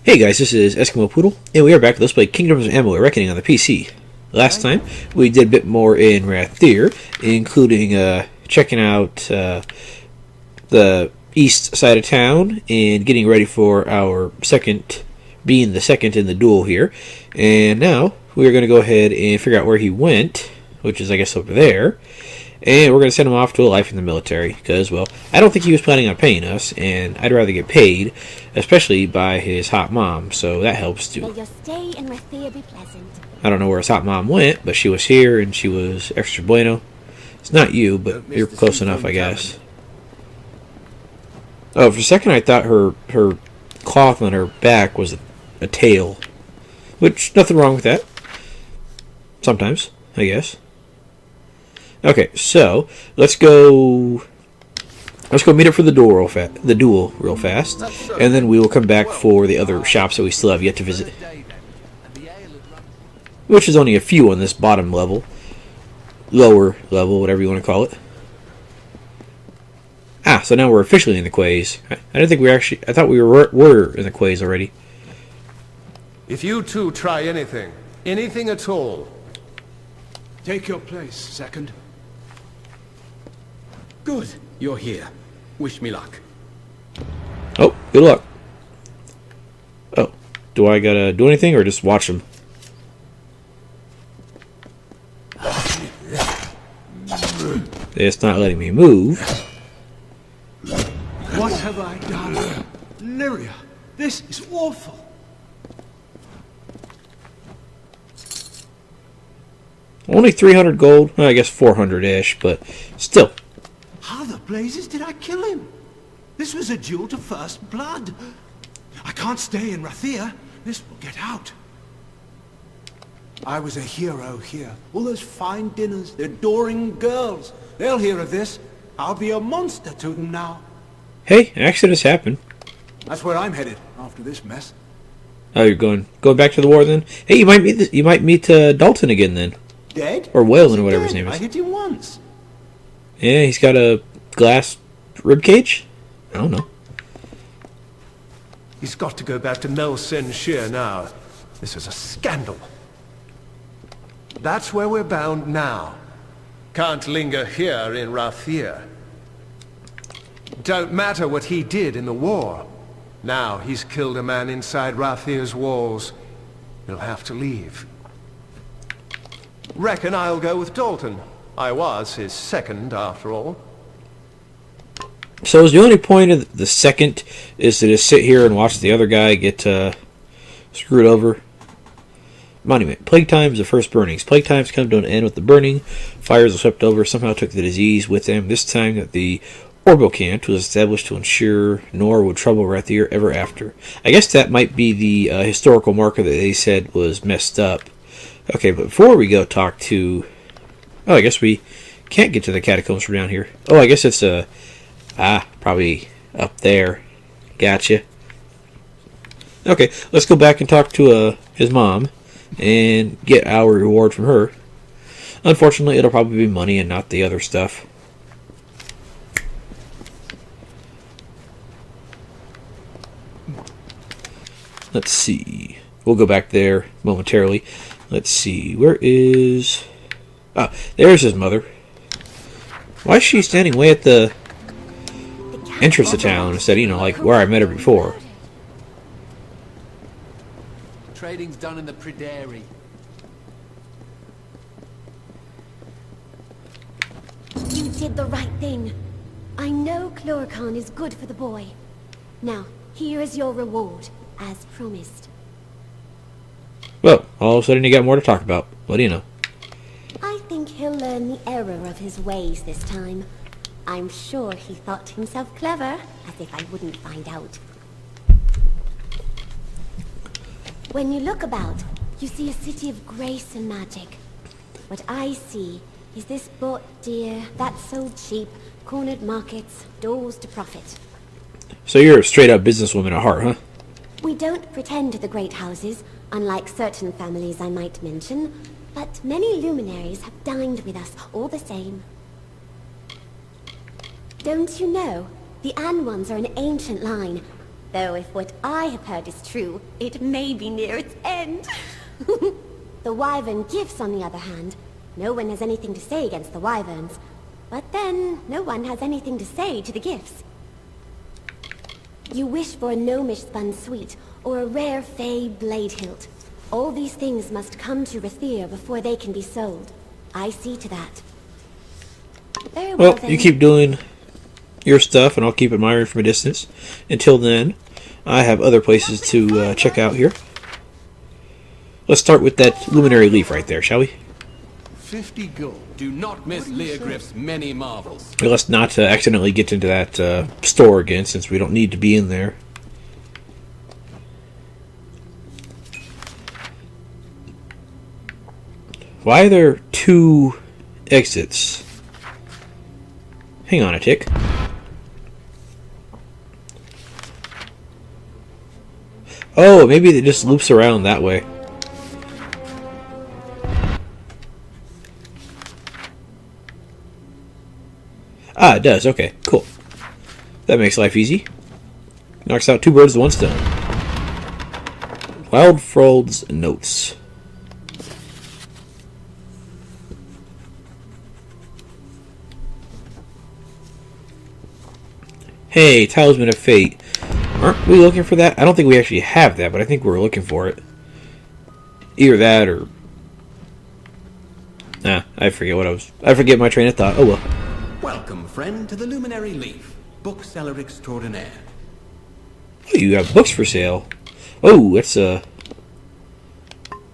Hey guys, this is Eskimo Poodle, and we are back with Let's Play Kingdoms of Amalur Reckoning on the PC. Last time, we did a bit more in Rathir, including checking out the east side of town, and getting ready for our being the second in the duel here. And now, we are going to go ahead and figure out where he went, which is, I guess, over there. And we're going to send him off to a life in the military, because, well, I don't think he was planning on paying us, and I'd rather get paid, especially by his hot mom, so that helps too. May your stay in Rathir be pleasant. I don't know where his hot mom went, but she was here, and she was extra bueno. It's not you, but you're close enough, I guess. Oh, for a second I thought her cloth on her back was a tail, which, nothing wrong with that. Sometimes, I guess. Okay, so let's go meet up for the duel real fast, and then we will come back for the other shops that we still have yet to visit, which is only a few on this bottom level, lower level, whatever you want to call it. Ah, so now we're officially in the quays. I didn't think I thought we were in the quays already. If you two try anything at all, take your place, second. Good, you're here. Wish me luck. Oh, good luck. Oh, do I gotta do anything or just watch them? It's not letting me move. What have I done? Lyria, this is awful. Only 300 gold. Well, I guess 400-ish, but still. How the blazes did I kill him? This was a duel to first blood. I can't stay in Rathir. This will get out. I was a hero here. All those fine dinners, the adoring girls. They'll hear of this. I'll be a monster to them now. Hey, accidents happen. That's where I'm headed after this mess. Oh, you're going back to the war then? Hey, you might meet Dalton again then. Dead? Or Whalen, or whatever his name is. I hit him once. Yeah, he's got a glass ribcage? I don't know. he's got to go back to Mel Sen Shir now. This is a scandal. That's where we're bound now. Can't linger here in Rathir. Don't matter what he did in the war. Now he's killed a man inside Rathir's walls. He'll have to leave. Reckon I'll go with Dalton. I was his second, after all. So is the only point of the second is to just sit here and watch the other guy get screwed over? Monument. Plague times, the first burnings. Plague times come to an end with the burning. Fires are swept over. Somehow took the disease with them. This time that the Orbocant was established to ensure nor would trouble Rathir ever after. I guess that might be the historical marker that they said was messed up. Okay, but before we go talk to... Oh, I guess we can't get to the catacombs from down here. Oh, I guess it's probably up there. Gotcha. Okay, let's go back and talk to his mom and get our reward from her. Unfortunately, it'll probably be money and not the other stuff. Let's see. We'll go back there momentarily. Let's see. Where is... Ah, there's his mother. Why is she standing way at the entrance of town instead of, like where I met her before? Trading's done in the Pryderi. You did the right thing. I know Chlorocan is good for the boy. Now, here is your reward, as promised. Well, all of a sudden you got more to talk about. What do you know? I think he'll learn the error of his ways this time. I'm sure he thought himself clever, as if I wouldn't find out. When you look about, you see a city of grace and magic. What I see is this bought dear, that sold cheap, cornered markets, doors to profit. So you're a straight-up businesswoman at heart, huh? We don't pretend to the great houses, unlike certain families I might mention, but many luminaries have dined with us all the same. Don't you know, the An ones are an ancient line. Though if what I have heard is true, it may be near its end. The wyvern gifts, on the other hand. No one has anything to say against the wyverns. But then, no one has anything to say to the gifts. You wish for a gnomish spun sweet, or a rare fey blade hilt. All these things must come to Rathir before they can be sold. I see to that. Very well, Well, you keep doing your stuff, and I'll keep admiring from a distance. Until then, I have other places to check out here. Let's start with that luminary leaf right there, shall we? 50 gold. Do not miss Leogriff's many marvels. Let's not accidentally get into that store again, since we don't need to be in there. Why are there 2 exits? Hang on a tick. Oh, maybe it just loops around that way. Ah, it does. Okay, cool. That makes life easy. Knocks out 2 birds with 1 stone. Wildfrold's Notes. Hey, Talisman of Fate. Aren't we looking for that? I don't think we actually have that, but I think we're looking for it. Either that or... I forget what I forget my train of thought. Oh well. Welcome, friend, to the Luminary Leaf, bookseller extraordinaire. Oh, you have books for sale. Oh, that's a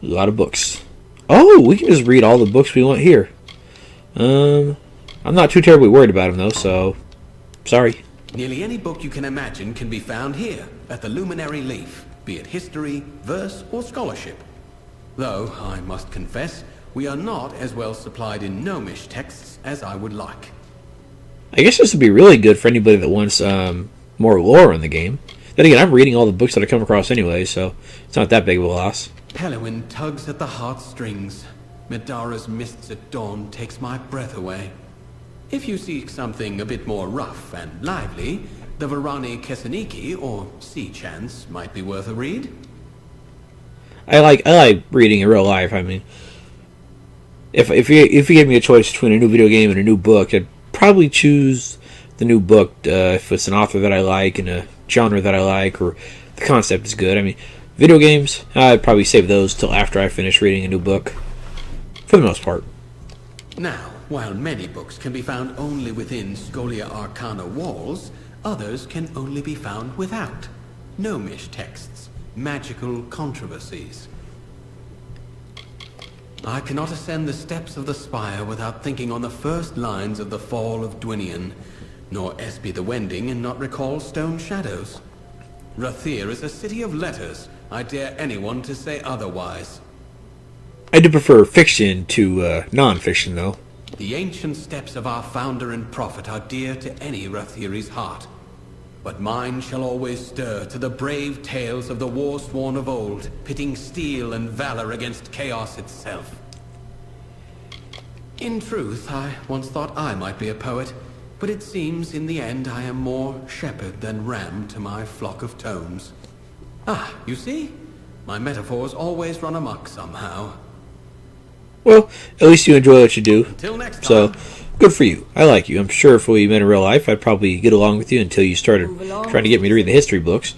lot of books. Oh, we can just read all the books we want here. I'm not too terribly worried about them though, so sorry. Nearly any book you can imagine can be found here at the Luminary Leaf, be it history, verse, or scholarship. Though, I must confess, we are not as well supplied in gnomish texts as I would like. I guess this would be really good for anybody that wants more lore in the game. Then again, I'm reading all the books that I come across anyway, so it's not that big of a loss. Pelewin tugs at the heartstrings. Medara's mists at dawn takes my breath away. If you seek something a bit more rough and lively, the Varani Kesseniki or Sea Chance might be worth a read. I like reading in real life. I mean, if you gave me a choice between a new video game and a new book, I'd probably choose the new book if it's an author that I like and a genre that I like or the concept is good. I mean, video games, I'd probably save those till after I finish reading a new book, for the most part. Now, while many books can be found only within Scholia Arcana walls, others can only be found without. Gnomish texts, magical controversies. I cannot ascend the steps of the spire without thinking on the first lines of the Fall of Dwinian, nor espy the Wending and not recall Stone Shadows. Rathir is a city of letters. I dare anyone to say otherwise. I do prefer fiction to non-fiction, though. The ancient steps of our founder and prophet are dear to any Rathiri's heart. But mine shall always stir to the brave tales of the war-sworn of old, pitting steel and valor against chaos itself. In truth, I once thought I might be a poet, but it seems in the end I am more shepherd than ram to my flock of tomes. Ah, you see? My metaphors always run amok somehow. Well, at least you enjoy what you do. Till next time. So, good for you. I like you. I'm sure if we met in real life, I'd probably get along with you until you started trying to get me to read the history books.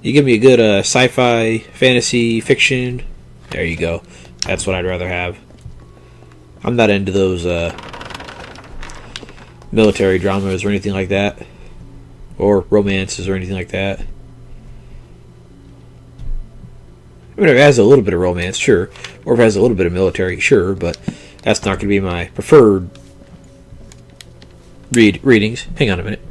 You give me a good sci-fi, fantasy, fiction. There you go. That's what I'd rather have. I'm not into those military dramas or anything like that. Or romances or anything like that. I mean, if it has a little bit of romance, sure. Or if it has a little bit of military, sure. But that's not going to be my preferred readings. Hang on a minute.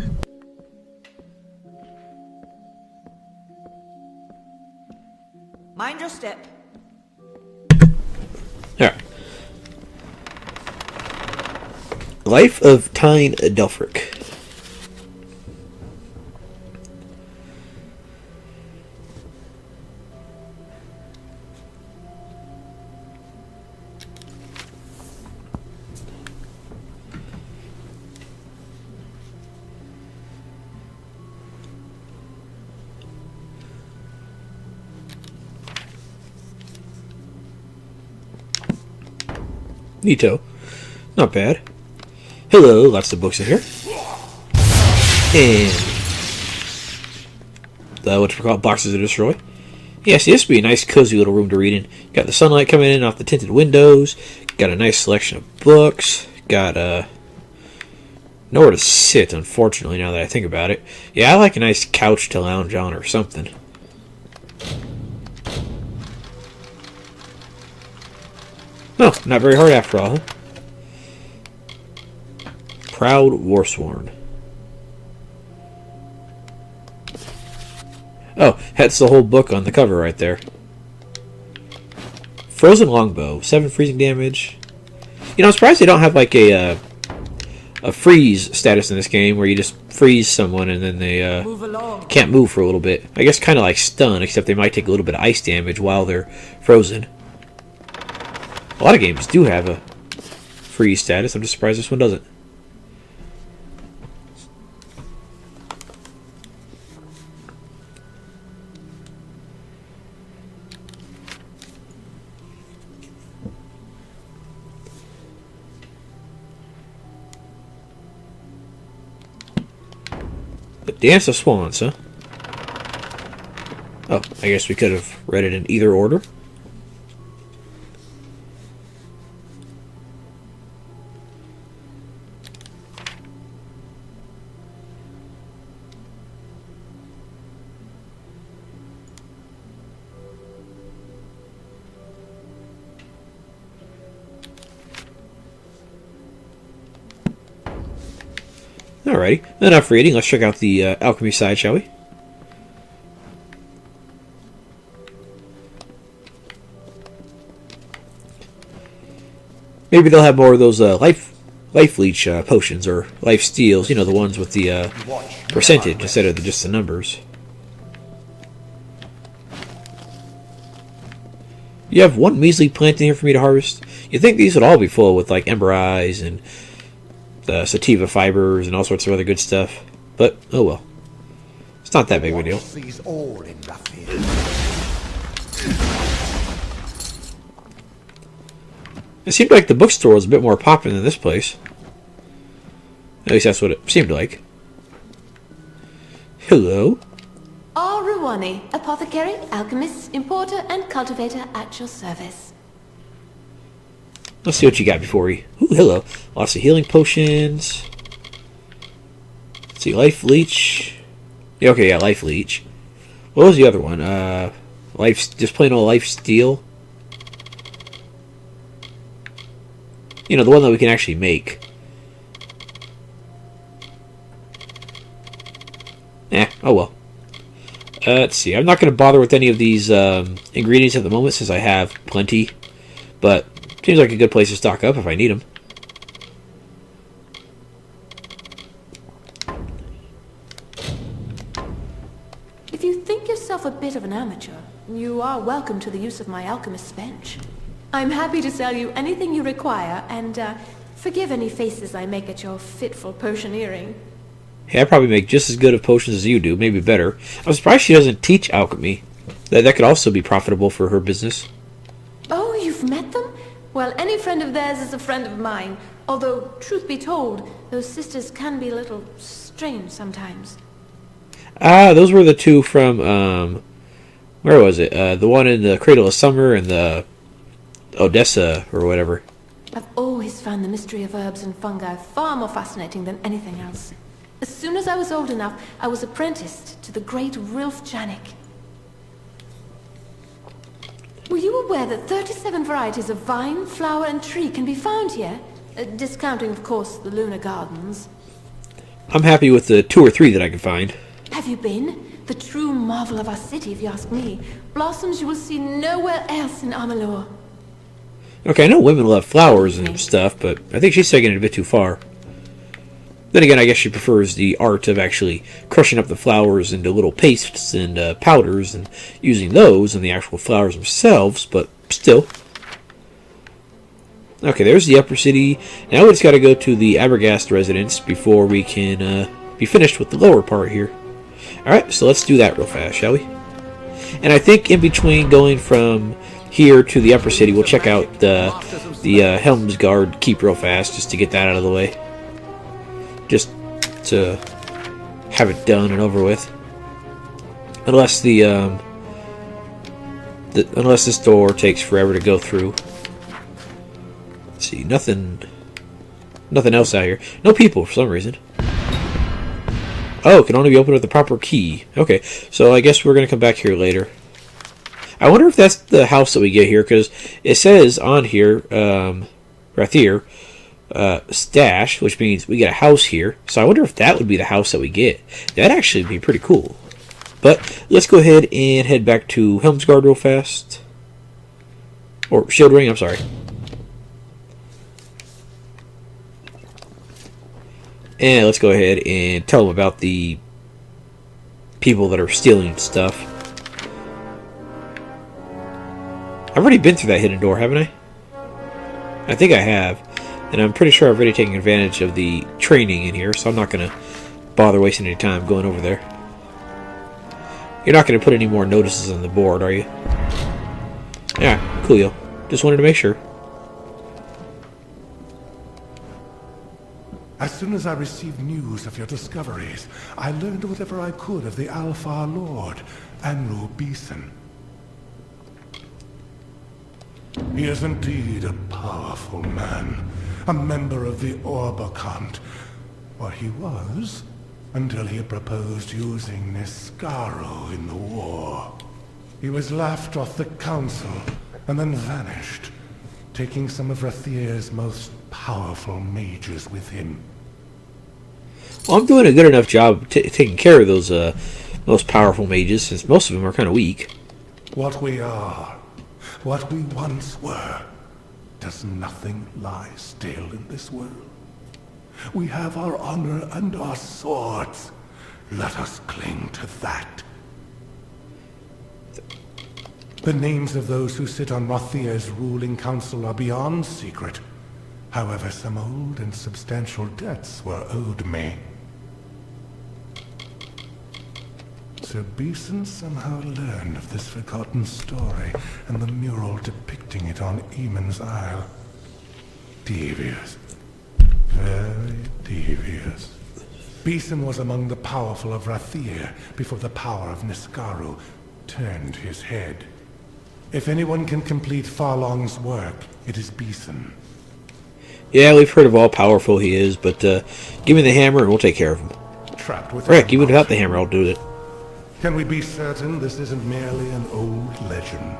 Mind your step. Alright. Life of Tyne Delphric. Neato. Not bad. Hello, lots of books in here. And the boxes to destroy. Yeah, see, this would be a nice, cozy little room to read in. Got the sunlight coming in off the tinted windows. Got a nice selection of books. Got nowhere to sit, unfortunately, now that I think about it. Yeah, I like a nice couch to lounge on or something. Oh, not very hard after all, huh? Proud Warsworn. Oh, that's the whole book on the cover right there. Frozen Longbow, 7 freezing damage. You know, I'm surprised they don't have like a freeze status in this game where you just freeze someone and then they can't move for a little bit. I guess kind of like stun, except they might take a little bit of ice damage while they're frozen. A lot of games do have a freeze status. I'm just surprised this one doesn't. The Dance of Swans, huh? Oh, I guess we could have read it in either order. Alrighty, enough reading. Let's check out the alchemy side, shall we? Maybe they'll have more of those life leech potions or life steals. You know, the ones with the percentage instead of just the numbers. You have one measly plant in here for me to harvest. You'd think these would all be full with like ember eyes and the sativa fibers and all sorts of other good stuff, but oh well. It's not that big of a deal. It seemed like the bookstore was a bit more popping than this place. At least that's what it seemed like. Hello. Ruwani, apothecary, alchemist, importer, and cultivator at your service. Let's see what you got before we... Ooh, hello. Lots of healing potions. Let's see, life leech. Yeah, okay, yeah, life leech. What was the other one? Just plain old life steal. You know, the one that we can actually make. Oh well. Let's see. I'm not going to bother with any of these ingredients at the moment since I have plenty. But seems like a good place to stock up if I need them. If you think yourself a bit of an amateur, you are welcome to the use of my alchemist's bench. I'm happy to sell you anything you require, and forgive any faces I make at your fitful potioneering. Hey, I probably make just as good of potions as you do, maybe better. I'm surprised she doesn't teach alchemy. That could also be profitable for her business. Oh, you've met them? Well, any friend of theirs is a friend of mine. Although, truth be told, those sisters can be a little strange sometimes. Ah, those were the two from, where was it? The one in the Cradle of Summer and the Odessa, or whatever. I've always found the mystery of herbs and fungi far more fascinating than anything else. As soon as I was old enough, I was apprenticed to the great Rilf Janik. Were you aware that 37 varieties of vine, flower, and tree can be found here? Discounting, of course, the lunar gardens. I'm happy with the 2 or 3 that I can find. Have you been? The true marvel of our city, if you ask me. Blossoms you will see nowhere else in Amalur. Okay, I know women love flowers and stuff, but I think she's taking it a bit too far. Then again, I guess she prefers the art of actually crushing up the flowers into little pastes and powders and using those in the actual flowers themselves, but still. Okay, there's the upper city. Now we just got to go to the Abergast residence before we can be finished with the lower part here. Alright, so let's do that real fast, shall we? And I think in between going from here to the upper city. We'll check out the Helmsguard Keep real fast, just to get that out of the way. Just to have it done and over with. Unless unless this door takes forever to go through. Let's see, nothing else out here. No people for some reason. Oh, it can only be opened with the proper key. Okay, so I guess we're going to come back here later. I wonder if that's the house that we get here, because it says on here, Rathir, stash, which means we get a house here. So I wonder if that would be the house that we get. That'd actually be pretty cool. But let's go ahead and head back to Helmsguard real fast. Or Shield Ring, I'm sorry. And let's go ahead and tell them about the people that are stealing stuff. I've already been through that hidden door, haven't I? I think I have. And I'm pretty sure I've already taken advantage of the training in here, so I'm not going to bother wasting any time going over there. You're not going to put any more notices on the board, are you? Yeah, coolio. Just wanted to make sure. As soon as I received news of your discoveries, I learned whatever I could of the Alpha Lord, Anru Beeson. He is indeed a powerful man, a member of the Orbacant, or he was, until he proposed using Niskaro in the war. He was laughed off the council, and then vanished, taking some of Rathir's most powerful mages with him. Well, I'm doing a good enough job taking care of those most powerful mages, since most of them are kind of weak. What we are, what we once were, does nothing lie still in this world? We have our honor and our swords. Let us cling to that. The names of those who sit on Rathir's ruling council are beyond secret. However, some old and substantial debts were owed me. Sir Beeson somehow learned of this forgotten story and the mural depicting it on Eamon's Isle. Devious. Very devious. Beeson was among the powerful of Rathir before the power of Niskaru turned his head. If anyone can complete Fharlang's work, it is Beeson. Yeah, we've heard of how powerful he is, but give me the hammer and we'll take care of him. Trapped with Rick, even without the hammer, I'll do it. Can we be certain this isn't merely an old legend?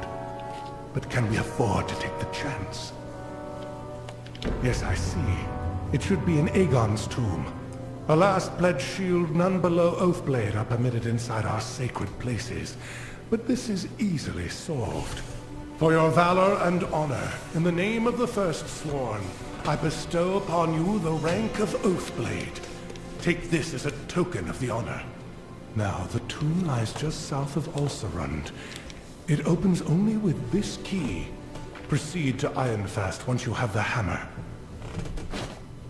But can we afford to take the chance? Yes, I see. It should be in Aegon's tomb. A last pledge shield none below Oathblade are permitted inside our sacred places. But this is easily solved. For your valor and honor, in the name of the First Sworn, I bestow upon you the rank of Oathblade. Take this as a token of the honor. Now, the tomb lies just south of Ulcerund. It opens only with this key. Proceed to Ironfast once you have the hammer.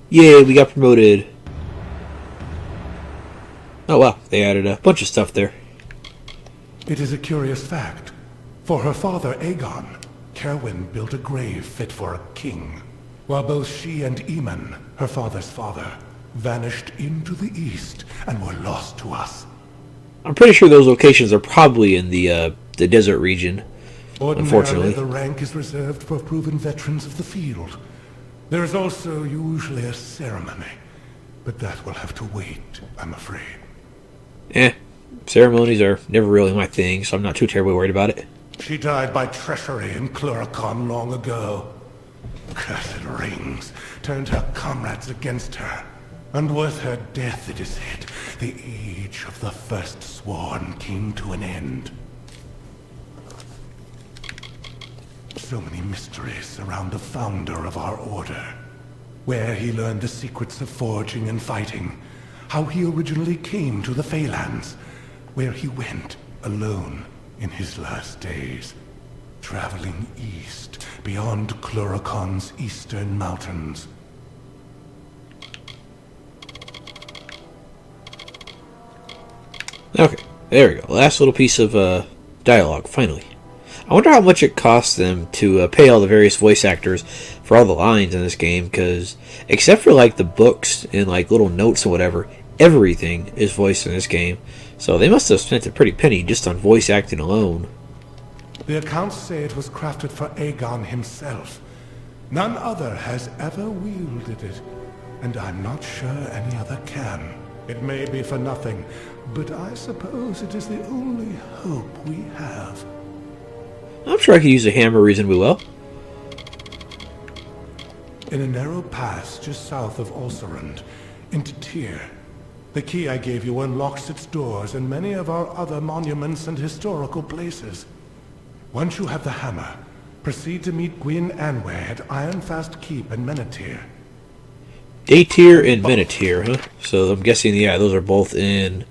Yay, we got promoted. Oh wow, they added a bunch of stuff there. It is a curious fact. For her father, Aegon, Cerwyn built a grave fit for a king, while both she and Aemon, her father's father, vanished into the east and were lost to us. I'm pretty sure those locations are probably in the desert region, unfortunately. The rank is reserved for proven veterans of the field. There is also usually a ceremony, but that will have to wait, I'm afraid. Ceremonies are never really my thing, so I'm not too terribly worried about it. She died by treachery in Cluracon long ago. Cursed rings turned her comrades against her, and with her death, it is said, the age of the First Sworn came to an end. So many mysteries surround the founder of our order. Where he learned the secrets of forging and fighting, how he originally came to the Phalanx, where he went alone in his last days, traveling east beyond Cluracon's eastern mountains. Okay, there we go. Last little piece of dialogue, finally. I wonder how much it costs them to pay all the various voice actors for all the lines in this game, because except for like the books and like little notes and whatever, everything is voiced in this game. So they must have spent a pretty penny just on voice acting alone. The accounts say it was crafted for Aegon himself. None other has ever wielded it, and I'm not sure any other can. It may be for nothing, but I suppose it is the only hope we have. I'm sure I could use a hammer reasonably well. In a narrow pass just south of Ulcerund, into Tyr. The key I gave you unlocks its doors and many of our other monuments and historical places. Once you have the hammer, proceed to meet Gwyn Anway at Ironfast Keep in Menethir. Daytyr and Menethir, huh? So I'm guessing, yeah, those are both in...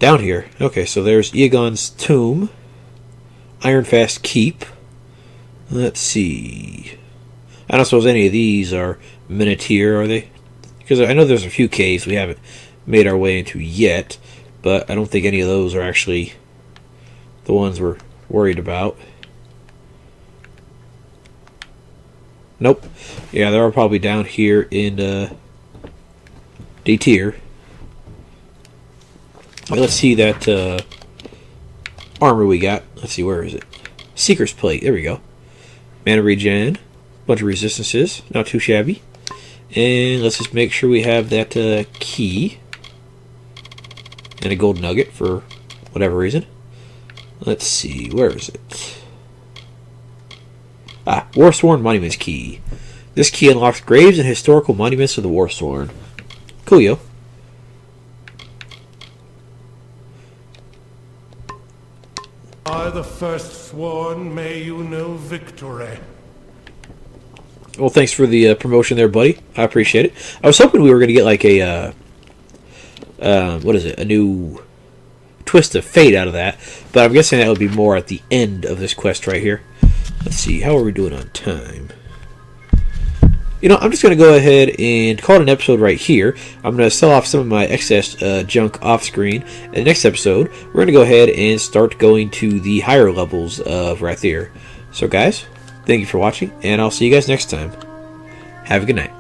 down here. Okay, so there's Aegon's tomb. Ironfast Keep. Let's see. I don't suppose any of these are Menethir, are they? Because I know there's a few caves we haven't made our way into yet, but I don't think any of those are actually the ones we're worried about. Nope. Yeah, they're all probably down here in Daytyr. Let's see that armor we got. Let's see, where is it? Seeker's Plate. There we go. Mana regen. Bunch of resistances. Not too shabby. And let's just make sure we have that key. And a gold nugget for whatever reason. Let's see, where is it? Ah, Warsworn Monuments Key. This key unlocks graves and historical monuments of the Warsworn. Coolio. By the first sworn, may you know victory. Well, thanks for the promotion there, buddy. I appreciate it. I was hoping we were going to get like a, what is it? A new twist of fate out of that. But I'm guessing that would be more at the end of this quest right here. Let's see, how are we doing on time? You know, I'm just going to go ahead and call it an episode right here. I'm going to sell off some of my excess junk off screen. And the next episode, we're going to go ahead and start going to the higher levels of Rathir. So guys, thank you for watching, and I'll see you guys next time. Have a good night.